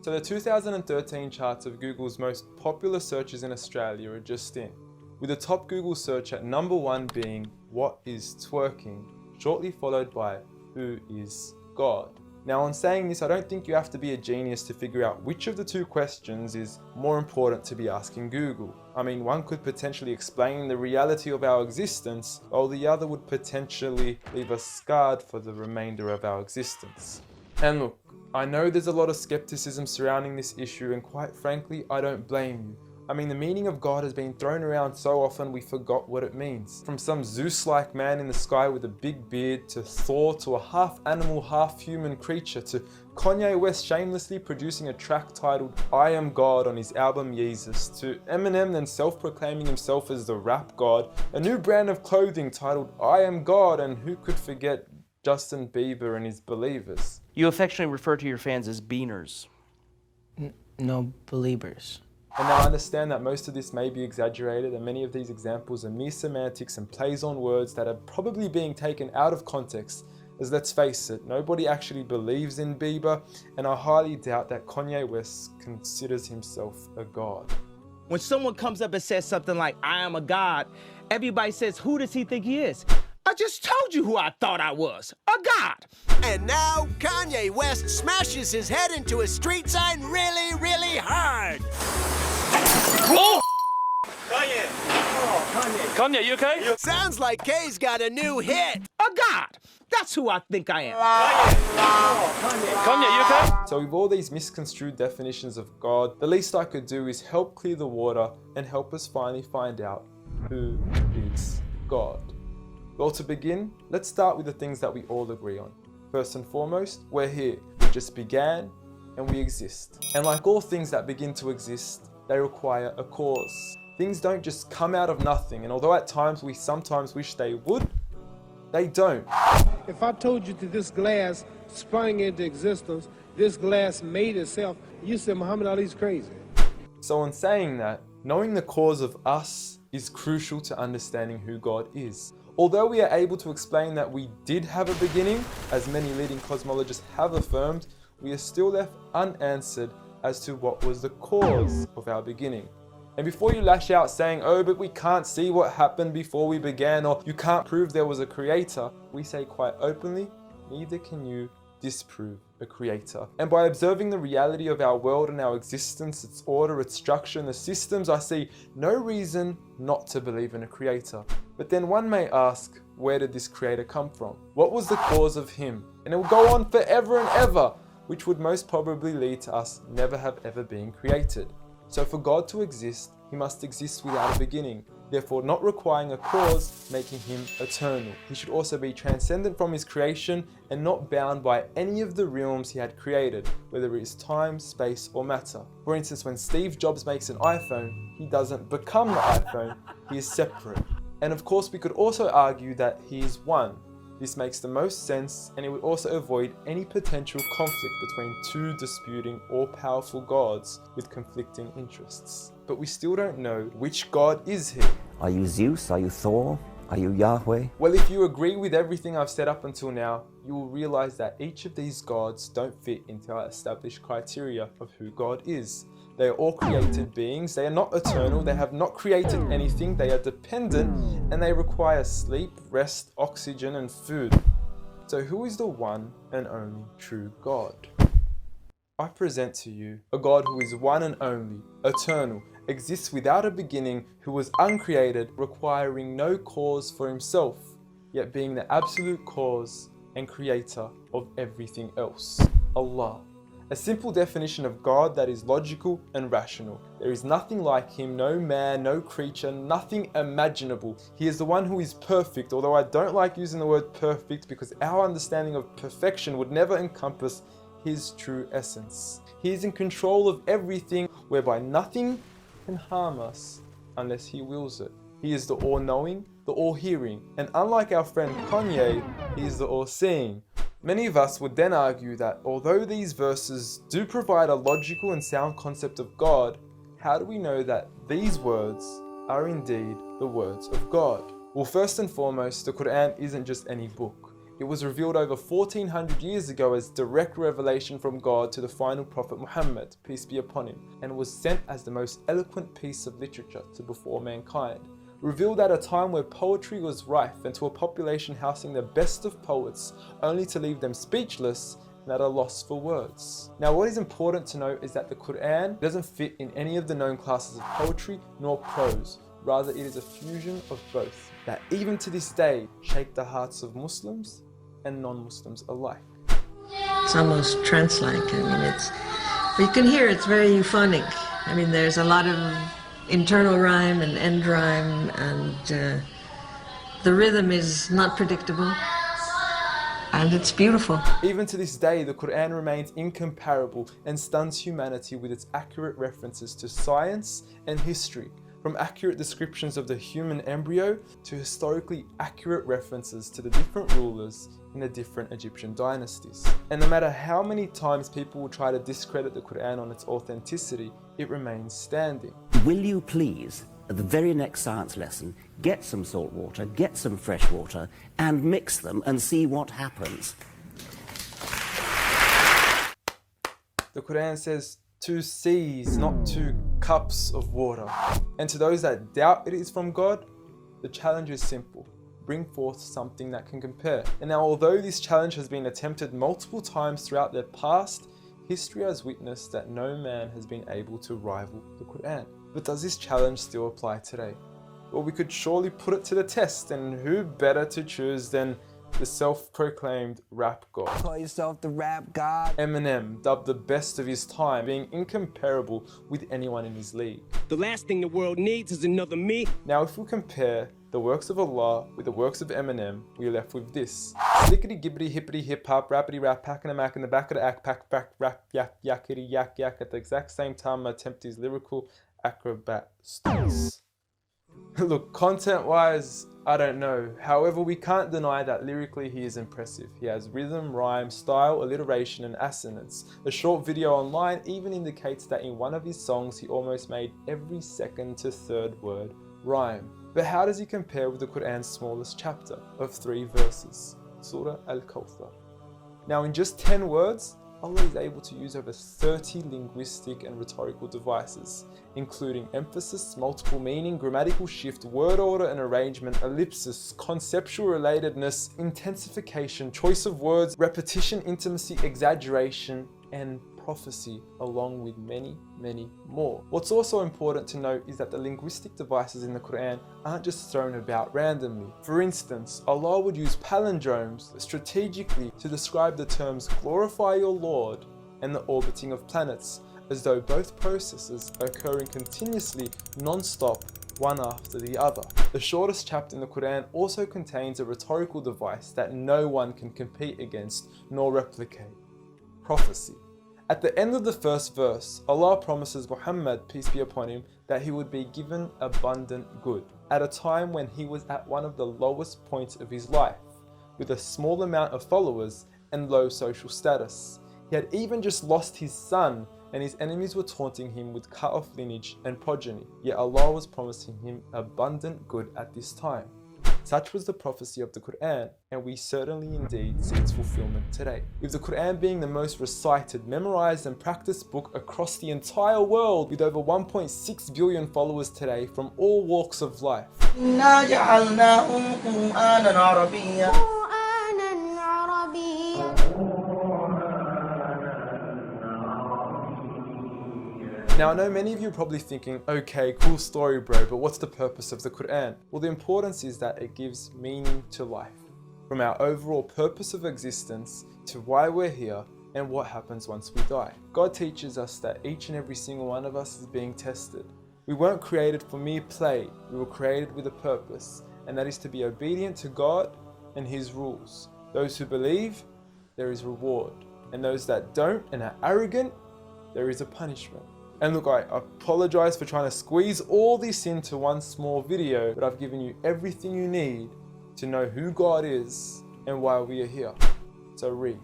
So the 2013 charts of Google's most popular searches in Australia are just in, with the top Google search at number 1 being "What is twerking?", shortly followed by "Who is God?". Now, on saying this, I don't think you have to be a genius to figure out which of the two questions is more important to be asking Google. I mean, one could potentially explain the reality of our existence, while the other would potentially leave us scarred for the remainder of our existence. And look, I know there's a lot of skepticism surrounding this issue, and quite frankly, I don't blame you. I mean, the meaning of God has been thrown around so often we forgot what it means. From some Zeus-like man in the sky with a big beard, to Thor, to a half-animal, half-human creature, to Kanye West shamelessly producing a track titled "I Am God" on his album Yeezus, to Eminem then self-proclaiming himself as the rap god, a new brand of clothing titled "I Am God", and who could forget Justin Bieber and his Believers. You affectionately refer to your fans as beaners. No, believers. And now I understand that most of this may be exaggerated, and many of these examples are mere semantics and plays on words that are probably being taken out of context, as let's face it, nobody actually believes in Bieber, and I highly doubt that Kanye West considers himself a god. When someone comes up and says something like, "I am a god," everybody says, "Who does he think he is?" I just told you who I thought I was, a god. And now, Kanye West smashes his head into a street sign really, really hard. Oh! Kanye! Oh, Kanye. Kanye, you okay? Sounds like Kay's got a new hit. A god. That's who I think I am. Kanye, you okay? So with all these misconstrued definitions of God, the least I could do is help clear the water and help us finally find out who is God. Well, to begin, let's start with the things that we all agree on. First and foremost, we're here. We just began and we exist. And like all things that begin to exist, they require a cause. Things don't just come out of nothing, and although at times we sometimes wish they would, they don't. If I told you that this glass sprang into existence, this glass made itself, you said Muhammad Ali's crazy. So in saying that, knowing the cause of us is crucial to understanding who God is. Although we are able to explain that we did have a beginning, as many leading cosmologists have affirmed, we are still left unanswered as to what was the cause of our beginning. And before you lash out saying, "Oh, but we can't see what happened before we began," or "you can't prove there was a creator," we say quite openly, neither can you disprove a creator. And by observing the reality of our world and our existence, its order, its structure, and the systems, I see no reason not to believe in a creator. But then one may ask, where did this creator come from? What was the cause of him? And it will go on forever and ever, which would most probably lead to us never have ever been created. So for God to exist, he must exist without a beginning, therefore not requiring a cause, making him eternal. He should also be transcendent from his creation and not bound by any of the realms he had created, whether it is time, space, or matter. For instance, when Steve Jobs makes an iPhone, he doesn't become the iPhone, he is separate. And of course, we could also argue that he is one. This makes the most sense, and it would also avoid any potential conflict between two disputing all-powerful gods with conflicting interests. But we still don't know which God is he. Are you Zeus? Are you Thor? Are you Yahweh? Well, if you agree with everything I've said up until now, you will realize that each of these gods don't fit into our established criteria of who God is. They are all created beings, they are not eternal, they have not created anything, they are dependent, and they require sleep, rest, oxygen, and food. So who is the one and only true God? I present to you a God who is one and only, eternal, exists without a beginning, who was uncreated, requiring no cause for himself, yet being the absolute cause and creator of everything else. Allah. A simple definition of God that is logical and rational. There is nothing like him, no man, no creature, nothing imaginable. He is the one who is perfect, although I don't like using the word perfect because our understanding of perfection would never encompass his true essence. He is in control of everything, whereby nothing can harm us unless he wills it. He is the all-knowing, the all-hearing, and unlike our friend Kanye, he is the all-seeing. Many of us would then argue that although these verses do provide a logical and sound concept of God, how do we know that these words are indeed the words of God? Well, first and foremost, the Quran isn't just any book. It was revealed over 1400 years ago as direct revelation from God to the final prophet Muhammad, peace be upon him, and was sent as the most eloquent piece of literature to before mankind. Revealed at a time where poetry was rife and to a population housing the best of poets, only to leave them speechless and at a loss for words. Now what is important to note is that the Quran doesn't fit in any of the known classes of poetry nor prose. Rather, it is a fusion of both that even to this day shake the hearts of Muslims and non-Muslims alike. It's almost trance-like. I mean, you can hear it's very euphonic. I mean, there's a lot of internal rhyme and end rhyme, and the rhythm is not predictable, and it's beautiful. Even to this day, the Quran remains incomparable and stuns humanity with its accurate references to science and history, from accurate descriptions of the human embryo to historically accurate references to the different rulers in the different Egyptian dynasties. And no matter how many times people will try to discredit the Quran on its authenticity, it remains standing. Will you please, at the very next science lesson, get some salt water, get some fresh water, and mix them and see what happens? The Quran says 2 seas, not 2 cups of water. And to those that doubt it is from God, the challenge is simple. Bring forth something that can compare. And now, although this challenge has been attempted multiple times throughout the past, history has witnessed that no man has been able to rival the Quran. But does this challenge still apply today? Well, we could surely put it to the test, and who better to choose than the self-proclaimed rap god. Call yourself the rap god. Eminem, dubbed the best of his time, being incomparable with anyone in his league. The last thing the world needs is another me. Now, if we compare the works of Allah with the works of Eminem, we are left with this. Slickety gibbity hippity hip hop, rappity rap, packing a mac in the back of the act, pack back rap yak yakety yak yak at the exact same time I attempt these lyrical acrobat stunts. Look, content-wise, I don't know. However, we can't deny that lyrically he is impressive. He has rhythm, rhyme, style, alliteration, and assonance. A short video online even indicates that in one of his songs he almost made every second to third word rhyme. But how does he compare with the Quran's smallest chapter of 3 verses, Surah Al-Kawthar? Now, in just 10 words, Allah is able to use over 30 linguistic and rhetorical devices, including emphasis, multiple meaning, grammatical shift, word order and arrangement, ellipsis, conceptual relatedness, intensification, choice of words, repetition, intimacy, exaggeration, and prophecy, along with many, many more. What's also important to note is that the linguistic devices in the Quran aren't just thrown about randomly. For instance, Allah would use palindromes strategically to describe the terms glorify your Lord and the orbiting of planets, as though both processes are occurring continuously, non-stop, one after the other. The shortest chapter in the Quran also contains a rhetorical device that no one can compete against nor replicate: prophecy. At the end of the first verse, Allah promises Muhammad, peace be upon him, that he would be given abundant good at a time when he was at one of the lowest points of his life, with a small amount of followers and low social status. He had even just lost his son, and his enemies were taunting him with cut-off lineage and progeny, yet Allah was promising him abundant good at this time. Such was the prophecy of the Quran, and we certainly indeed see its fulfillment today. With the Quran being the most recited, memorized and practiced book across the entire world, with over 1.6 billion followers today from all walks of life. Now, I know many of you are probably thinking, okay, cool story bro, but what's the purpose of the Quran? Well, the importance is that it gives meaning to life, from our overall purpose of existence to why we're here and what happens once we die. God teaches us that each and every single one of us is being tested. We weren't created for mere play, we were created with a purpose, and that is to be obedient to God and His rules. Those who believe, there is reward, and those that don't and are arrogant, there is a punishment. And look, I apologize for trying to squeeze all this into one small video, but I've given you everything you need to know who God is and why we are here. So read.